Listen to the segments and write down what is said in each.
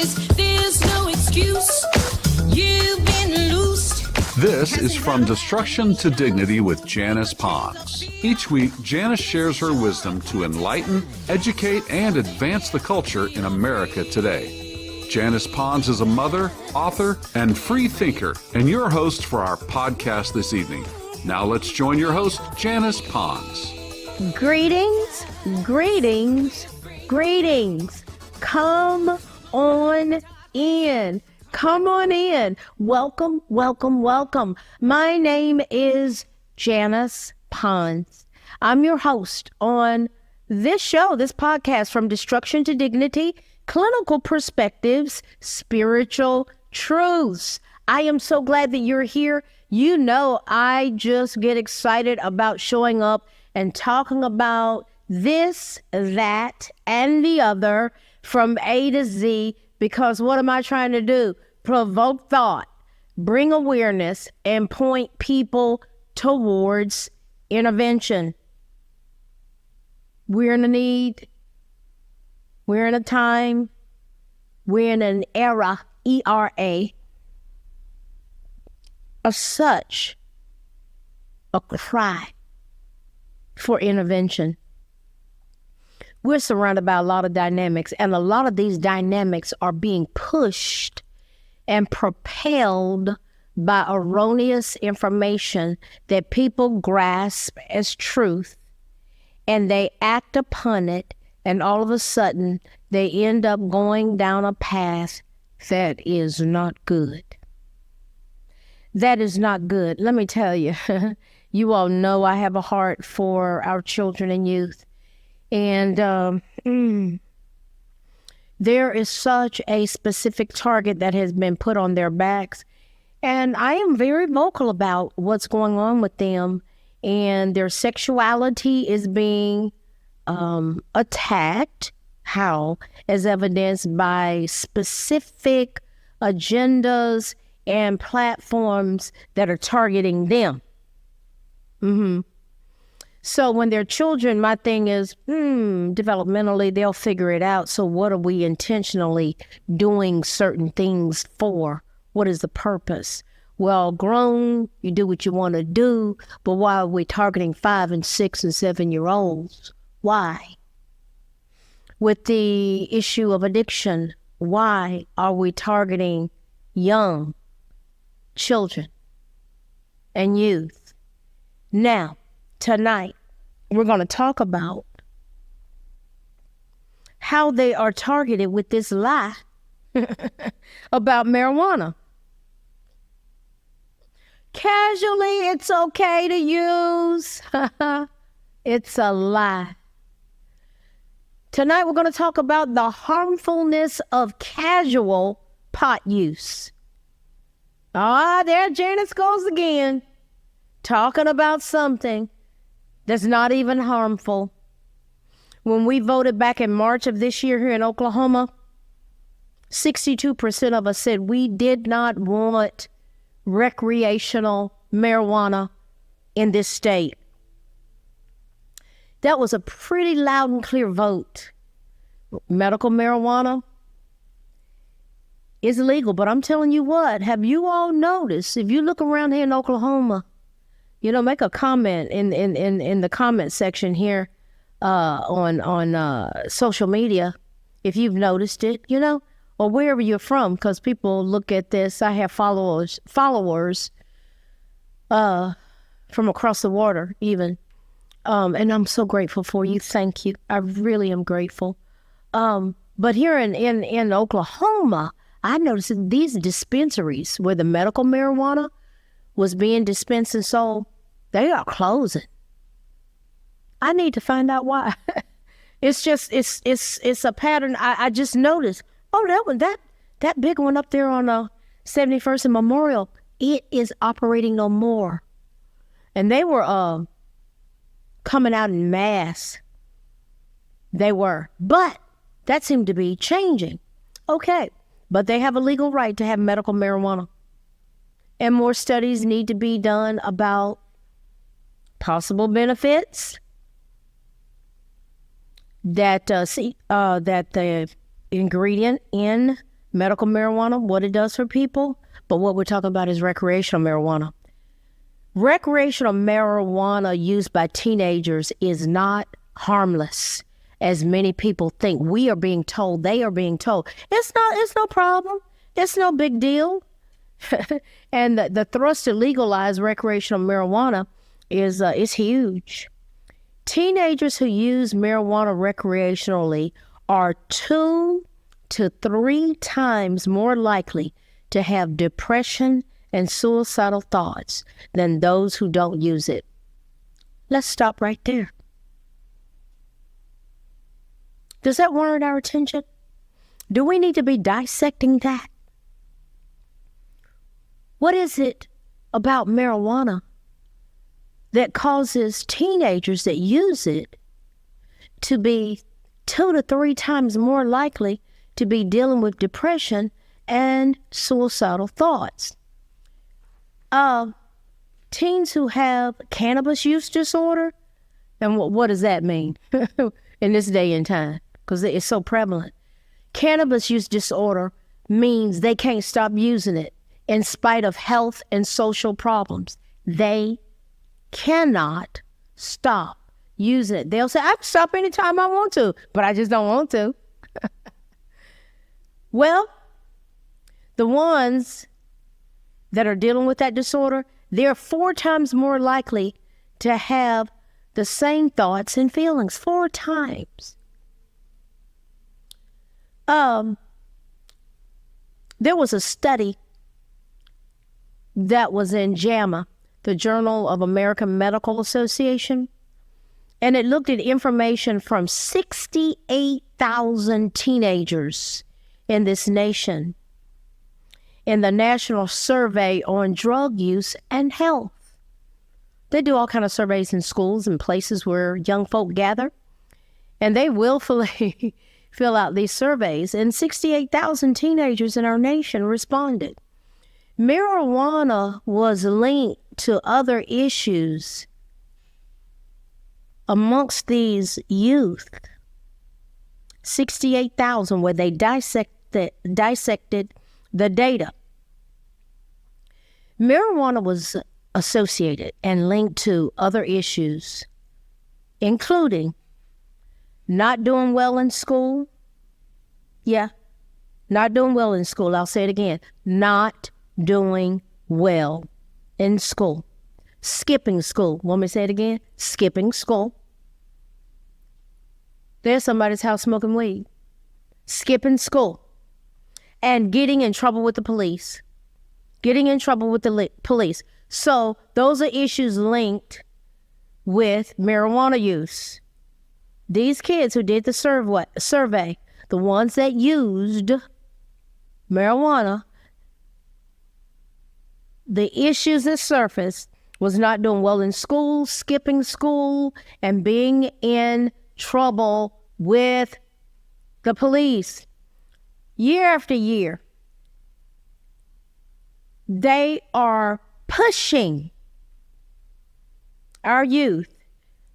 is, there's no excuse. You've been loosed. This is From Destruction to Dignity with Janice Pons. Each week, Janice shares her wisdom to enlighten, educate, and advance the culture in America today. Janice Pons is a mother, author, and free thinker, and your host for our podcast this evening. Now let's join your host, Janice Pons. Greetings, greetings, greetings. Come on in. Come on in. Welcome, welcome, welcome. My name is Janice Pons. I'm your host on this show, this podcast, From Destruction to Dignity, Clinical Perspectives, Spiritual Truths. I am so glad that you're here. You know, I just get excited about showing up and talking about this, that, and the other from A to Z. Because what am I trying to do? Provoke thought, bring awareness, and point people towards intervention. We're in a need. We're in a time. We're in an era, E-R-A, of such a cry for intervention. We're surrounded by a lot of dynamics, and a lot of these dynamics are being pushed and propelled by erroneous information that people grasp as truth, and they act upon it, and all of a sudden they end up going down a path that is not good. That is not good. Let me tell you, you all know I have a heart for our children and youth. And there is such a specific target that has been put on their backs. And I am very vocal about what's going on with them. And their sexuality is being attacked. How? As evidenced by specific agendas and platforms that are targeting them. So when they're children, my thing is, developmentally, they'll figure it out. So what are we intentionally doing certain things for? What is the purpose? Well, grown, you do what you want to do, but why are we targeting 5 and 6 and 7-year-olds? Why? With the issue of addiction, why are we targeting young children and youth? Now, tonight, we're going to talk about how they are targeted with this lie about marijuana. Casually, it's okay to use. It's a lie. Tonight, we're going to talk about the harmfulness of casual pot use. There Janice goes again, talking about something that's not even harmful. When we voted back in March of this year here in Oklahoma, 62% of us said we did not want recreational marijuana in this state. That was a pretty loud and clear vote. Medical marijuana is legal, but I'm telling you what, have you all noticed, if you look around here in Oklahoma, make a comment in the comment section here on social media if you've noticed it, or wherever you're from, because people look at this. I have followers from across the water even, and I'm so grateful for you. Thank you. I really am grateful. But here in Oklahoma, I noticed that these dispensaries where the medical marijuana was being dispensed and sold, they are closing. I need to find out why. It's a pattern. I just noticed. Oh, that big one up there on 71st and Memorial, it is operating no more. And they were coming out in mass. They were, but that seemed to be changing. Okay, but they have a legal right to have medical marijuana. And more studies need to be done about possible benefits that the ingredient in medical marijuana, what it does for people, but what we're talking about is recreational marijuana. Recreational marijuana used by teenagers is not harmless, as many people think. We are being told, they are being told, it's no problem. It's no big deal. And the thrust to legalize recreational marijuana is huge. Teenagers who use marijuana recreationally are 2 to 3 times more likely to have depression and suicidal thoughts than those who don't use it. Let's stop right there. Does that warrant our attention? Do we need to be dissecting that? What is it about marijuana that causes teenagers that use it to be 2 to 3 times more likely to be dealing with depression and suicidal thoughts? Teens who have cannabis use disorder, and what does that mean in this day and time? Because it's so prevalent. Cannabis use disorder means they can't stop using it in spite of health and social problems. They cannot stop using it. They'll say, I can stop anytime I want to, but I just don't want to. Well, the ones that are dealing with that disorder, they're 4 times more likely to have the same thoughts and feelings. 4 times. There was a study that was in JAMA, the Journal of American Medical Association, and it looked at information from 68,000 teenagers in this nation in the National Survey on Drug Use and Health. They do all kinds of surveys in schools and places where young folk gather, and they willfully fill out these surveys, and 68,000 teenagers in our nation responded. Marijuana was linked to other issues amongst these youth. 68,000, where they dissected the data. Marijuana was associated and linked to other issues, including not doing well in school. Yeah, not doing well in school. I'll say it again. Not doing well in school. Skipping school. Want me to say it again? Skipping school. There's somebody's house smoking weed. Skipping school. And getting in trouble with the police. Getting in trouble with the police. So those are issues linked with marijuana use. These kids who did the survey, the ones that used marijuana, the issues that surfaced was not doing well in school, skipping school, and being in trouble with the police. Year after year, they are pushing our youth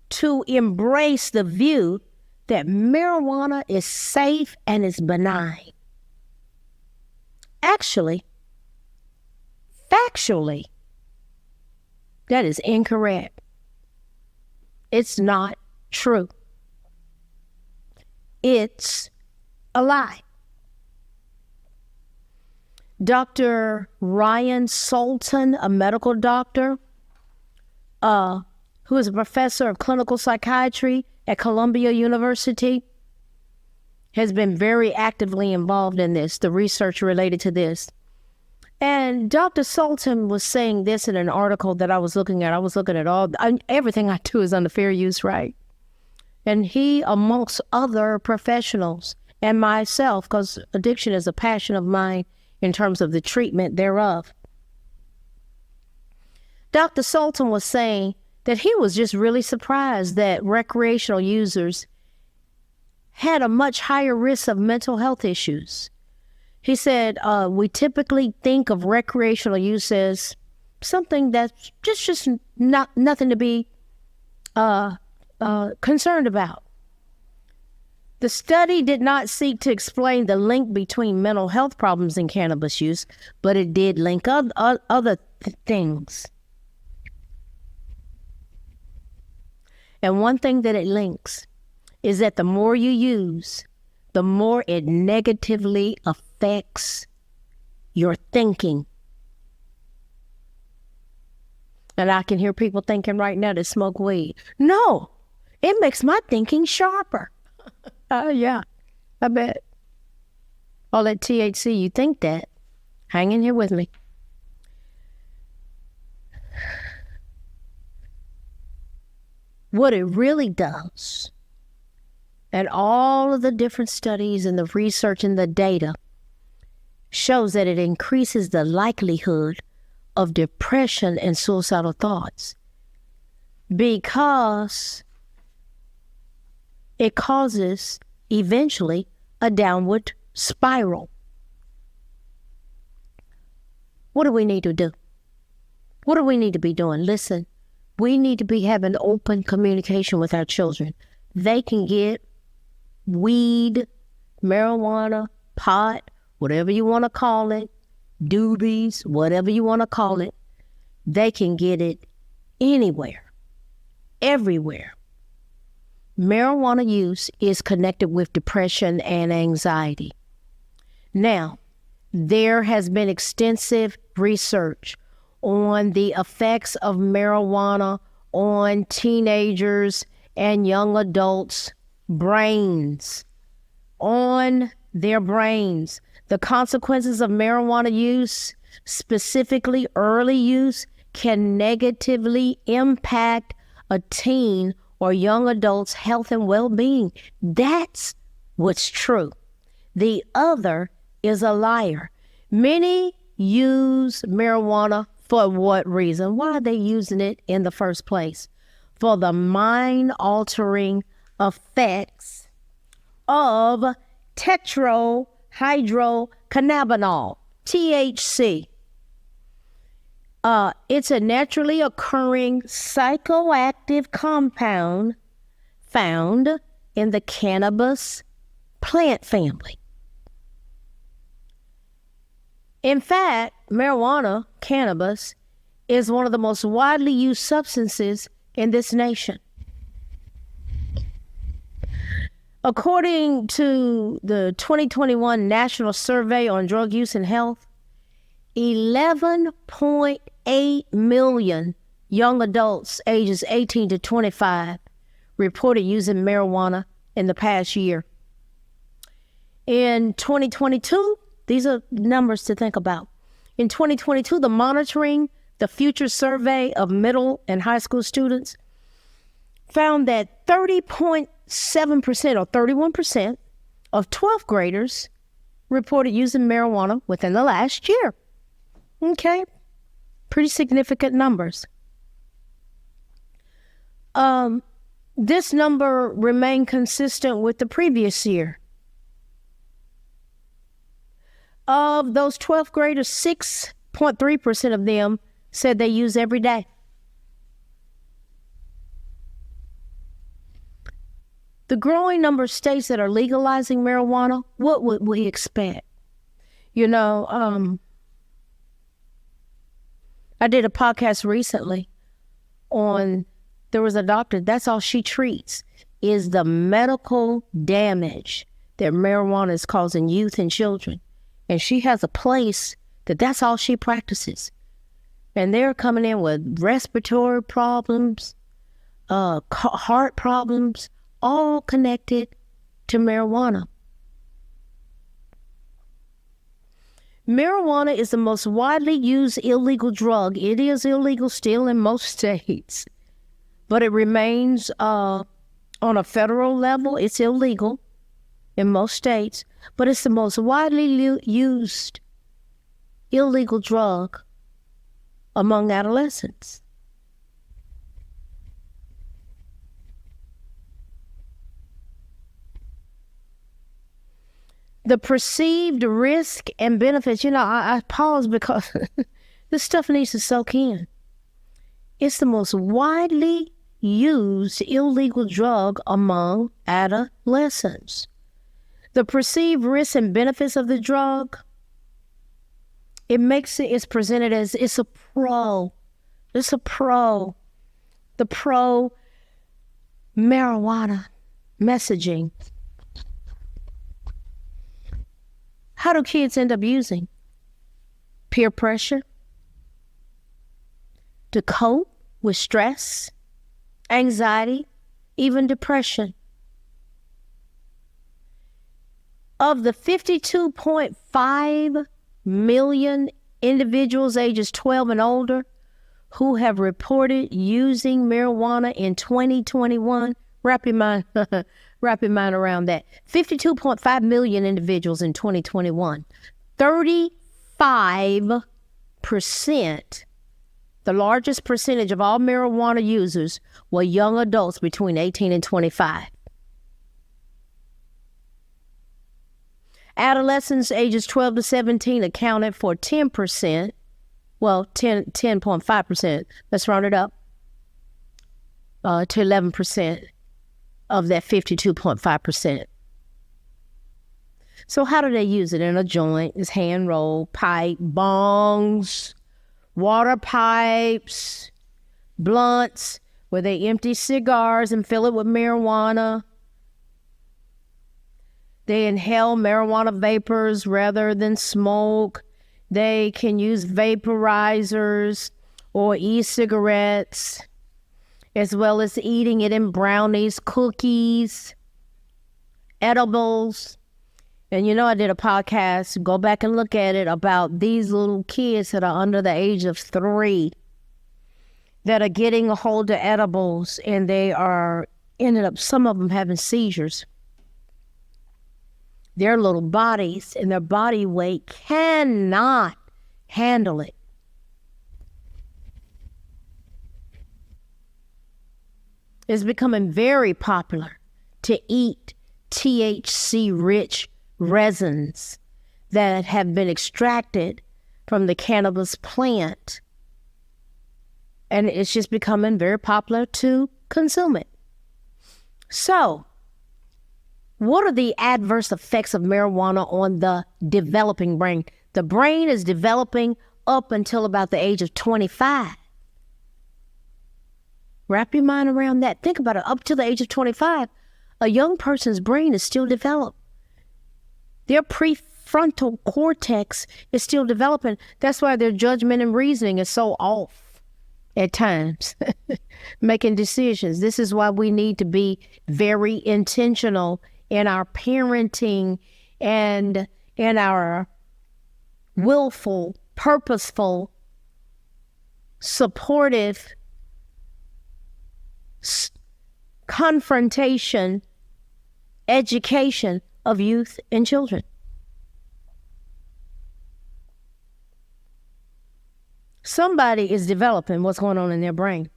to embrace the view that marijuana is safe and is benign. Actually, factually, that is incorrect. It's not true. It's a lie. Dr. Ryan Sultan, a medical doctor, who is a professor of clinical psychiatry at Columbia University, has been very actively involved in this, the research related to this. And Dr. Sultan was saying this in an article that I was looking at. I was looking at everything I do is under fair use, right? And he, amongst other professionals, and myself, because addiction is a passion of mine in terms of the treatment thereof. Dr. Sultan was saying that he was just really surprised that recreational users had a much higher risk of mental health issues. He said, we typically think of recreational use as something that's just nothing to be concerned about. The study did not seek to explain the link between mental health problems and cannabis use, but it did link other things. And one thing that it links is that the more you use, the more it negatively affects your thinking. And I can hear people thinking right now to smoke weed. No, it makes my thinking sharper. Oh, yeah, I bet. All that THC, you think that. Hang in here with me. What it really does, and all of the different studies and the research and the data shows that it increases the likelihood of depression and suicidal thoughts because it causes eventually a downward spiral. What do we need to do? What do we need to be doing? Listen, we need to be having open communication with our children. They can get weed, marijuana, pot, whatever you want to call it, doobies, whatever you want to call it. They can get it anywhere, everywhere. Marijuana use is connected with depression and anxiety. Now, there has been extensive research on the effects of marijuana on teenagers and young adults' brains, on their brains. The consequences of marijuana use, specifically early use, can negatively impact a teen or young adult's health and well-being. That's what's true. The other is a liar. Many use marijuana for what reason? Why are they using it in the first place? For the mind-altering effects of tetrahydrocannabinol, THC. It's a naturally occurring psychoactive compound found in the cannabis plant family. In fact, marijuana, cannabis, is one of the most widely used substances in this nation. According to the 2021 National Survey on Drug Use and Health, 11.8 million young adults ages 18 to 25 reported using marijuana in the past year. In 2022, these are numbers to think about. In 2022, the Monitoring the Future survey of middle and high school students found that 30.7% or 31% of 12th graders reported using marijuana within the last year. Okay, pretty significant numbers. This number remained consistent with the previous year. Of those 12th graders, 6.3% of them said they use every day. The growing number of states that are legalizing marijuana, what would we expect? You know, I did a podcast recently on, there was a doctor, that's all she treats is the medical damage that marijuana is causing youth and children. And she has a place that's all she practices. And they're coming in with respiratory problems, heart problems, all connected to marijuana. Marijuana is the most widely used illegal drug. It is illegal still in most states, but it remains on a federal level. It's illegal in most states, but it's the most widely used illegal drug among adolescents. The perceived risk and benefits, you know, I pause because this stuff needs to soak in. It's the most widely used illegal drug among adolescents. The perceived risks and benefits of the drug, it's presented as it's a pro. It's a pro. The pro marijuana messaging. How do kids end up using? Peer pressure, to cope with stress, anxiety, even depression. Of the 52.5 million individuals ages 12 and older who have reported using marijuana in 2021, wrap your mind around that. 52.5 million individuals in 2021. 35%, the largest percentage of all marijuana users, were young adults between 18 and 25. Adolescents ages 12 to 17 accounted for 10%, well, 10.5%, let's round it up, to 11% of that 52.5%. So how do they use it? In a joint, it's hand rolled, pipe, bongs, water pipes, blunts, where they empty cigars and fill it with marijuana. They inhale marijuana vapors rather than smoke. They can use vaporizers or e-cigarettes, as well as eating it in brownies, cookies, edibles. And you know, I did a podcast, go back and look at it, about these little kids that are under the age of 3 that are getting a hold of edibles, and they are ended up, some of them having seizures. Their little bodies and their body weight cannot handle it. It's becoming very popular to eat THC-rich resins that have been extracted from the cannabis plant. And it's just becoming very popular to consume it. So, what are the adverse effects of marijuana on the developing brain? The brain is developing up until about the age of 25. Wrap your mind around that. Think about it. Up to the age of 25, a young person's brain is still developed. Their prefrontal cortex is still developing. That's why their judgment and reasoning is so off at times, making decisions. This is why we need to be very intentional in our parenting and in our willful, purposeful, supportive confrontation, education of youth and children. Somebody is developing what's going on in their brain.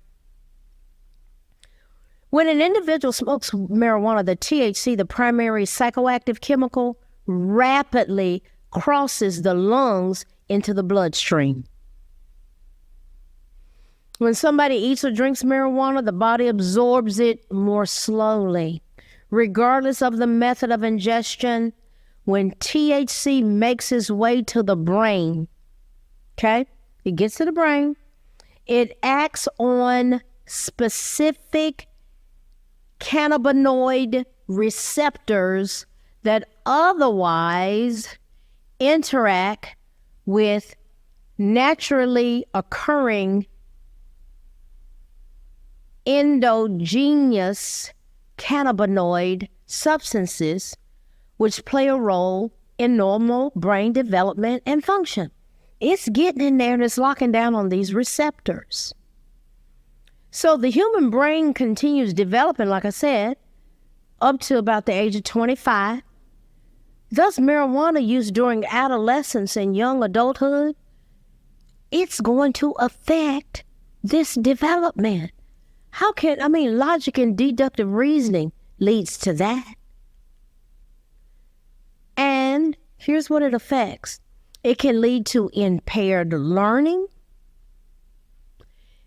When an individual smokes marijuana, the THC, the primary psychoactive chemical, rapidly crosses the lungs into the bloodstream. When somebody eats or drinks marijuana, the body absorbs it more slowly. Regardless of the method of ingestion, when THC makes its way to the brain, okay, it gets to the brain, it acts on specific cannabinoid receptors that otherwise interact with naturally occurring endogenous cannabinoid substances, which play a role in normal brain development and function. It's getting in there and it's locking down on these receptors. So the human brain continues developing, like I said, up to about the age of 25. Thus, marijuana use during adolescence and young adulthood, it's going to affect this development. Logic and deductive reasoning leads to that. And here's what it affects. It can lead to impaired learning,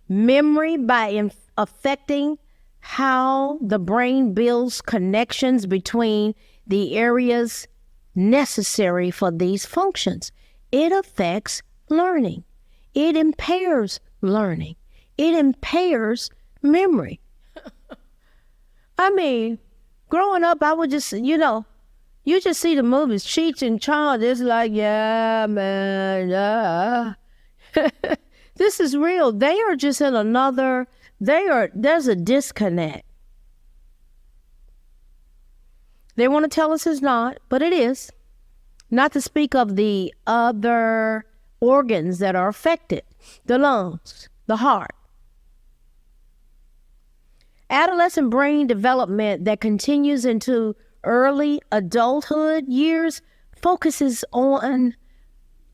memory by affecting how the brain builds connections between the areas necessary for these functions. It affects learning. It impairs learning. It impairs memory. I mean, growing up, I would just, you just see the movies, Cheech and Chong, it's like, yeah, man, yeah. This is real. They are just in another, there's a disconnect. They want to tell us it's not, but it is. Not to speak of the other organs that are affected, the lungs, the heart. Adolescent brain development that continues into early adulthood years focuses on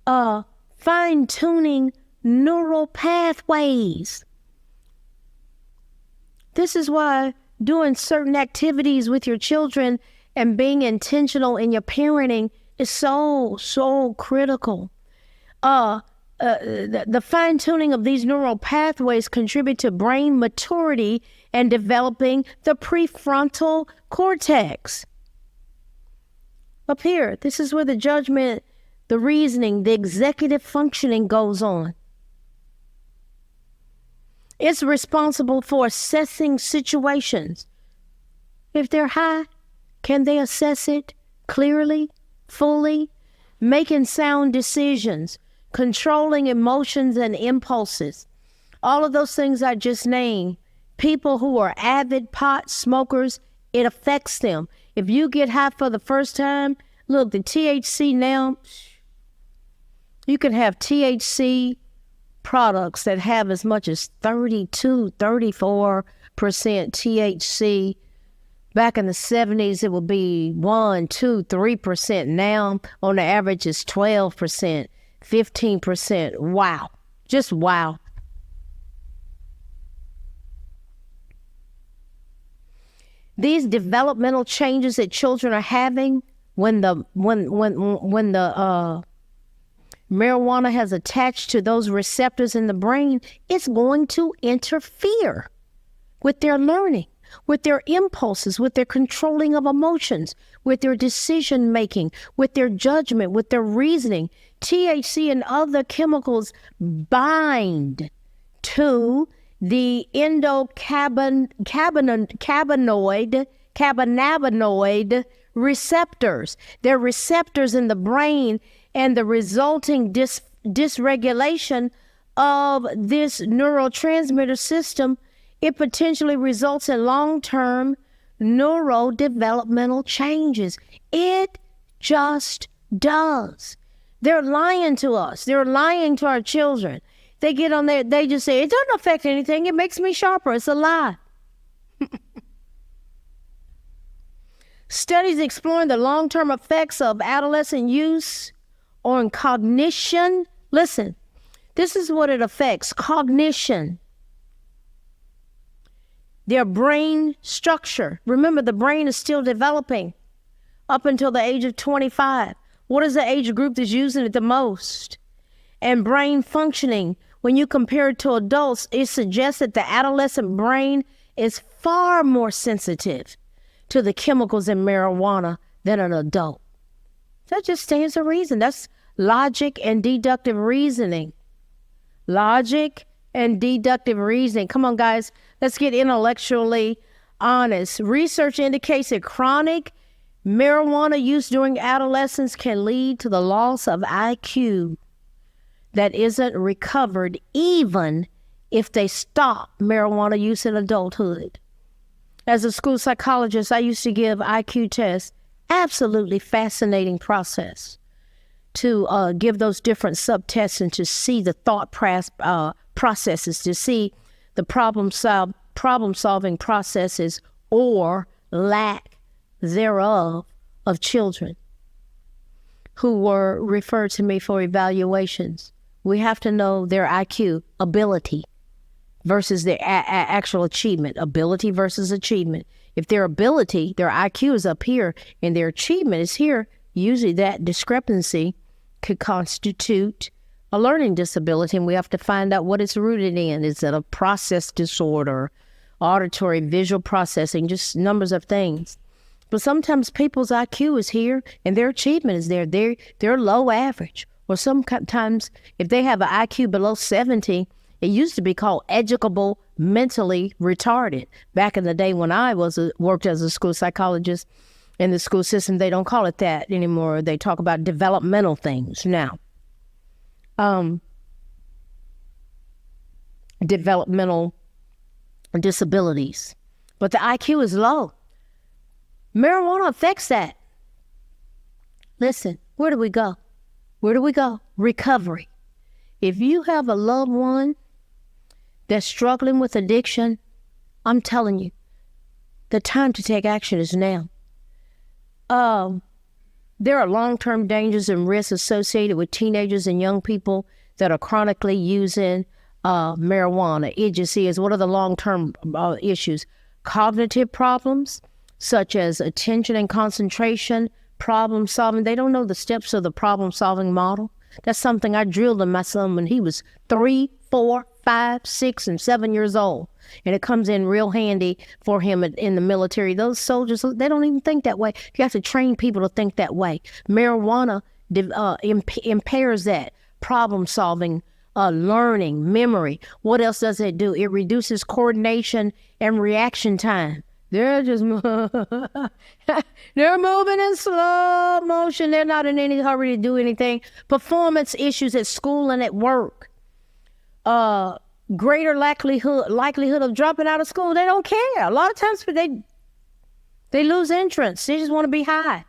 fine-tuning neural pathways. This is why doing certain activities with your children and being intentional in your parenting is so critical. The fine-tuning of these neural pathways contribute to brain maturity and developing the prefrontal cortex. Up here, this is where the judgment, the reasoning, the executive functioning goes on. It's responsible for assessing situations. If they're high, can they assess it clearly, fully, making sound decisions, controlling emotions and impulses? All of those things I just named, people who are avid pot smokers, it affects them. If you get high for the first time, look, the THC now, you can have THC products that have as much as 32, 34% THC. Back in the 70s, it would be 1, 2, 3%. Now, on the average, it's 12%, 15%. Wow. Just wow. These developmental changes that children are having when the marijuana has attached to those receptors in the brain, it's going to interfere with their learning, with their impulses, with their controlling of emotions, with their decision making, with their judgment, with their reasoning. THC and other chemicals bind to the cannabinoid receptors. They're receptors in the brain, and the resulting dysregulation of this neurotransmitter system, it potentially results in long-term neurodevelopmental changes. It just does. They're lying to us. They're lying to our children. They get on there, they just say, it doesn't affect anything. It makes me sharper. It's a lie. Studies exploring the long-term effects of adolescent use on cognition. Listen, this is what it affects. Cognition. Their brain structure. Remember, the brain is still developing up until the age of 25. What is the age group that's using it the most? And brain functioning. When you compare it to adults, it suggests that the adolescent brain is far more sensitive to the chemicals in marijuana than an adult. That just stands to reason. That's logic and deductive reasoning. Logic and deductive reasoning. Come on, guys. Let's get intellectually honest. Research indicates that chronic marijuana use during adolescence can lead to the loss of IQ that isn't recovered even if they stop marijuana use in adulthood. As a school psychologist, I used to give IQ tests. Absolutely fascinating process to give those different subtests and to see the thought processes, to see the problem-solving processes or lack thereof of children who were referred to me for evaluations. We have to know their IQ, ability, versus their actual achievement. Ability versus achievement. If their ability, their IQ is up here and their achievement is here, usually that discrepancy could constitute a learning disability, and we have to find out what it's rooted in. Is it a process disorder auditory, visual processing, just numbers of things. But sometimes people's IQ is here and their achievement is there. They're low average. Or sometimes if they have an IQ below 70, it used to be called educable mentally retarded. Back in the day when I worked as a school psychologist in the school system, they don't call it that anymore. They talk about developmental things now. Developmental disabilities. But the IQ is low. Marijuana affects that. Listen, where do we go? Where do we go? Recovery. If you have a loved one that's struggling with addiction, I'm telling you, the time to take action is now. There are long-term dangers and risks associated with teenagers and young people that are chronically using marijuana. It just is. What are the long-term issues? Cognitive problems, such as attention and concentration, problem solving. They don't know the steps of the problem solving model. That's something I drilled in my son when he was 3, 4, 5, 6, and 7 years old. And it comes in real handy for him in the military. Those soldiers, they don't even think that way. You have to train people to think that way. Marijuana impairs that problem solving, learning, memory. What else does it do? It reduces coordination and reaction time. They're just they're moving in slow motion. They're not in any hurry to do anything. Performance issues at school and at work. Greater likelihood of dropping out of school. They don't care. A lot of times they lose interest. They just want to be high.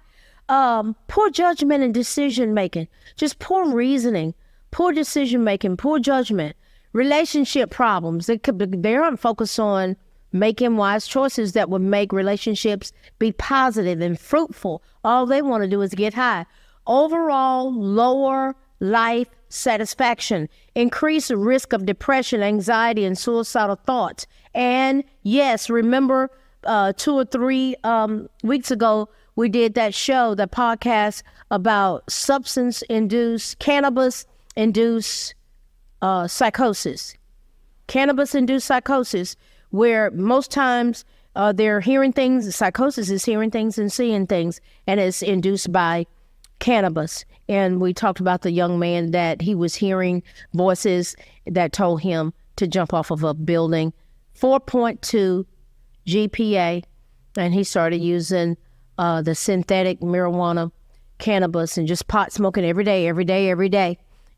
Poor judgment and decision making. Just poor reasoning, poor decision making, poor judgment. Relationship problems. They aren't focused on making wise choices that would make relationships be positive and fruitful. All they want to do is get high. Overall, lower life satisfaction, increased risk of depression, anxiety, and suicidal thoughts. And yes, remember 2 or 3 weeks ago, we did that show, the podcast about cannabis-induced psychosis. Cannabis-induced psychosis, where most times they're hearing things, psychosis is hearing things and seeing things, and it's induced by cannabis. And we talked about the young man that he was hearing voices that told him to jump off of a building, 4.2 GPA, and he started using the synthetic marijuana, cannabis, and just pot smoking every day.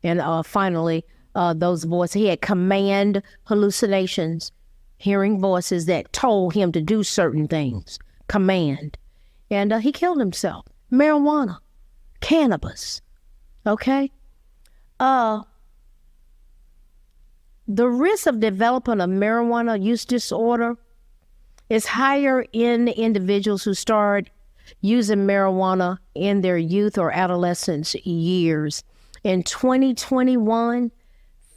And finally, those voices, he had command hallucinations, hearing voices that told him to do certain things, command. And he killed himself. Marijuana, cannabis, okay? The risk of developing a marijuana use disorder is higher in individuals who start using marijuana in their youth or adolescence years. In 2021,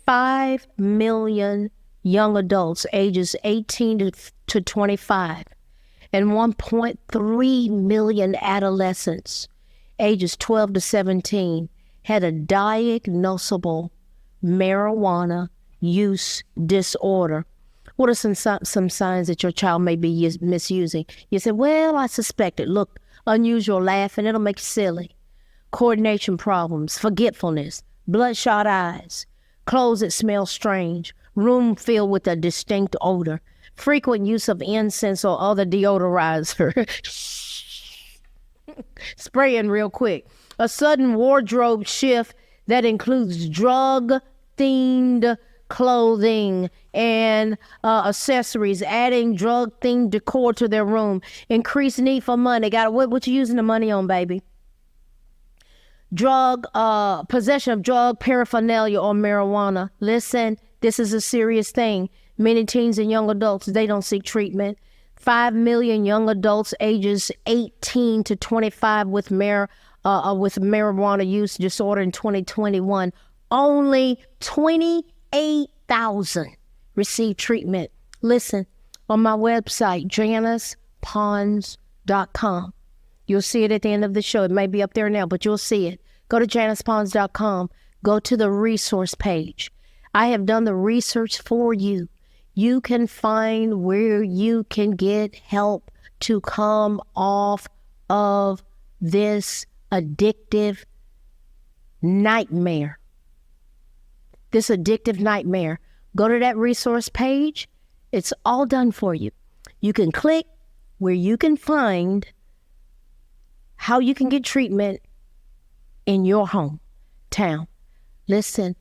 5 million young adults ages 18 to 25 and 1.3 million adolescents ages 12 to 17 had a diagnosable marijuana use disorder. What are some signs that your child may be misusing? You say, well, I suspect it. Look, unusual laughing, it'll make you silly. Coordination problems, forgetfulness, bloodshot eyes, clothes that smell strange, room filled with a distinct odor, frequent use of incense or other deodorizer, spraying real quick, a sudden wardrobe shift that includes drug-themed clothing and accessories, adding drug-themed decor to their room, increased need for money. What you using the money on, baby? Possession of drug paraphernalia or marijuana. Listen, this is a serious thing. Many teens and young adults, they don't seek treatment. 5 million young adults ages 18 to 25 with marijuana use disorder in 2021. Only 28,000 received treatment. Listen, on my website, JanicePons.com. You'll see it at the end of the show. It may be up there now, but you'll see it. Go to JanicePons.com. Go to the resource page. I have done the research for you. you can find where you can get help to come off of this addictive nightmare. This addictive nightmare. Go to that resource page. It's all done for you. You can click where you can find how you can get treatment in your hometown. Listen,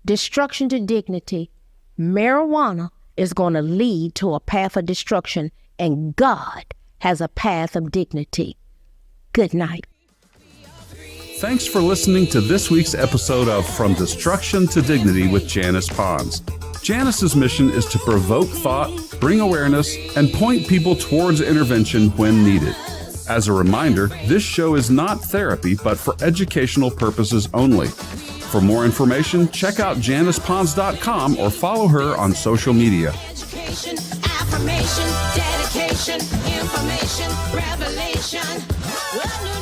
destruction to dignity. Marijuana is going to lead to a path of destruction, and God has a path of dignity. Good night. Thanks for listening to this week's episode of From Destruction to Dignity with Janice Pons. Janice's mission is to provoke thought, bring awareness, and point people towards intervention when needed. As a reminder, this show is not therapy, but for educational purposes only. For more information, check out JanicePons.com or follow her on social media. Education, affirmation, dedication, information, revelation.